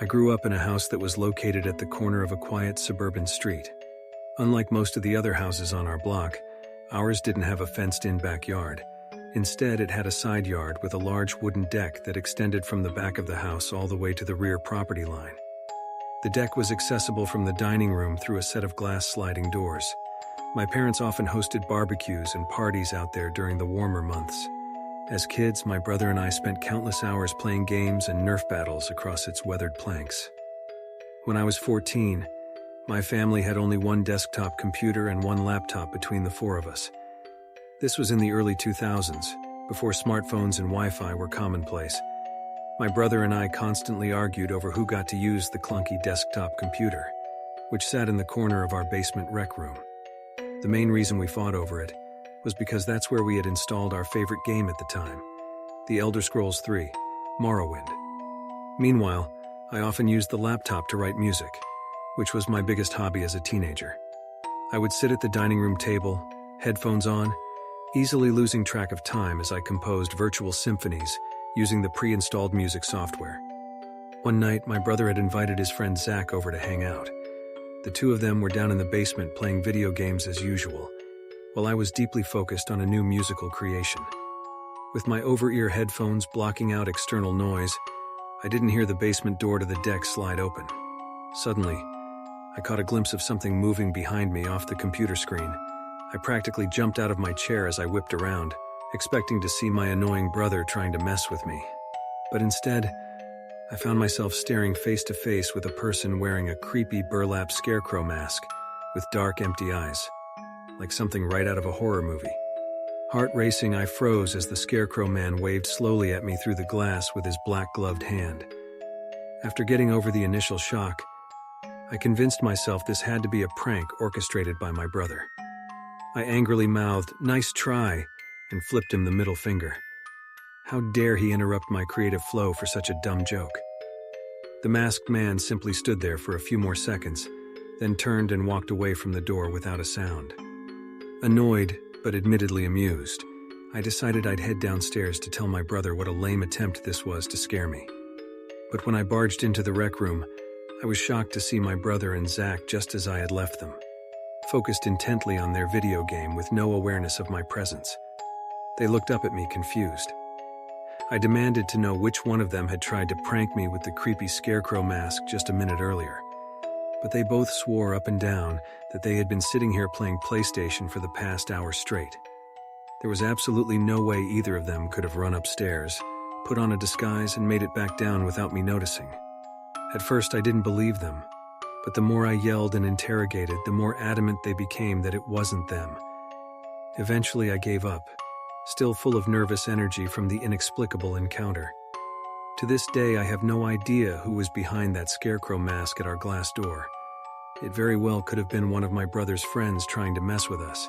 I grew up in a house that was located at the corner of a quiet suburban street. Unlike most of the other houses on our block, ours didn't have a fenced-in backyard. Instead, it had a side yard with a large wooden deck that extended from the back of the house all the way to the rear property line. The deck was accessible from the dining room through a set of glass sliding doors. My parents often hosted barbecues and parties out there during the warmer months. As kids, my brother and I spent countless hours playing games and Nerf battles across its weathered planks. When I was 14, my family had only one desktop computer and one laptop between the four of us. This was in the early 2000s, before smartphones and Wi-Fi were commonplace. My brother and I constantly argued over who got to use the clunky desktop computer, which sat in the corner of our basement rec room. The main reason we fought over it was because that's where we had installed our favorite game at the time, The Elder Scrolls III: Morrowind. Meanwhile, I often used the laptop to write music, which was my biggest hobby as a teenager. I would sit at the dining room table, headphones on, easily losing track of time as I composed virtual symphonies using the pre-installed music software. One night, my brother had invited his friend Zach over to hang out. The two of them were down in the basement playing video games as usual, while I was deeply focused on a new musical creation. With my over-ear headphones blocking out external noise, I didn't hear the basement door to the deck slide open. Suddenly, I caught a glimpse of something moving behind me off the computer screen. I practically jumped out of my chair as I whipped around, expecting to see my annoying brother trying to mess with me. But instead, I found myself staring face to face with a person wearing a creepy burlap scarecrow mask with dark, empty eyes, like something right out of a horror movie. Heart racing, I froze as the scarecrow man waved slowly at me through the glass with his black-gloved hand. After getting over the initial shock, I convinced myself this had to be a prank orchestrated by my brother. I angrily mouthed, "Nice try," and flipped him the middle finger. How dare he interrupt my creative flow for such a dumb joke? The masked man simply stood there for a few more seconds, then turned and walked away from the door without a sound. Annoyed, but admittedly amused, I decided I'd head downstairs to tell my brother what a lame attempt this was to scare me. But when I barged into the rec room, I was shocked to see my brother and Zach just as I had left them, focused intently on their video game with no awareness of my presence. They looked up at me confused. I demanded to know which one of them had tried to prank me with the creepy scarecrow mask just a minute earlier. But they both swore up and down that they had been sitting here playing PlayStation for the past hour straight. There was absolutely no way either of them could have run upstairs, put on a disguise, and made it back down without me noticing. At first, I didn't believe them, but the more I yelled and interrogated, the more adamant they became that it wasn't them. Eventually, I gave up, still full of nervous energy from the inexplicable encounter. To this day, I have no idea who was behind that scarecrow mask at our glass door. It very well could have been one of my brother's friends trying to mess with us.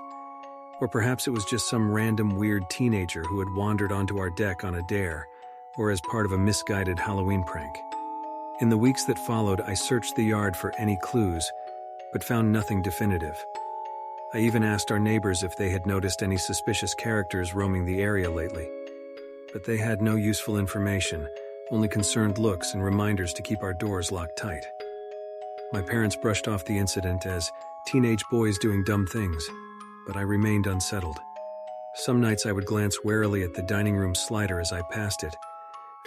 Or perhaps it was just some random weird teenager who had wandered onto our deck on a dare, or as part of a misguided Halloween prank. In the weeks that followed, I searched the yard for any clues, but found nothing definitive. I even asked our neighbors if they had noticed any suspicious characters roaming the area lately. But they had no useful information, only concerned looks and reminders to keep our doors locked tight. My parents brushed off the incident as teenage boys doing dumb things, but I remained unsettled. Some nights I would glance warily at the dining room slider as I passed it,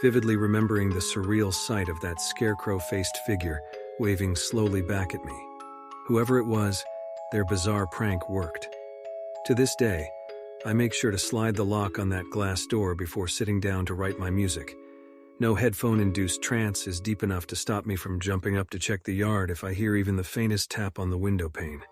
vividly remembering the surreal sight of that scarecrow-faced figure waving slowly back at me. Whoever it was, their bizarre prank worked. To this day, I make sure to slide the lock on that glass door before sitting down to write my music. No headphone-induced trance is deep enough to stop me from jumping up to check the yard if I hear even the faintest tap on the window pane.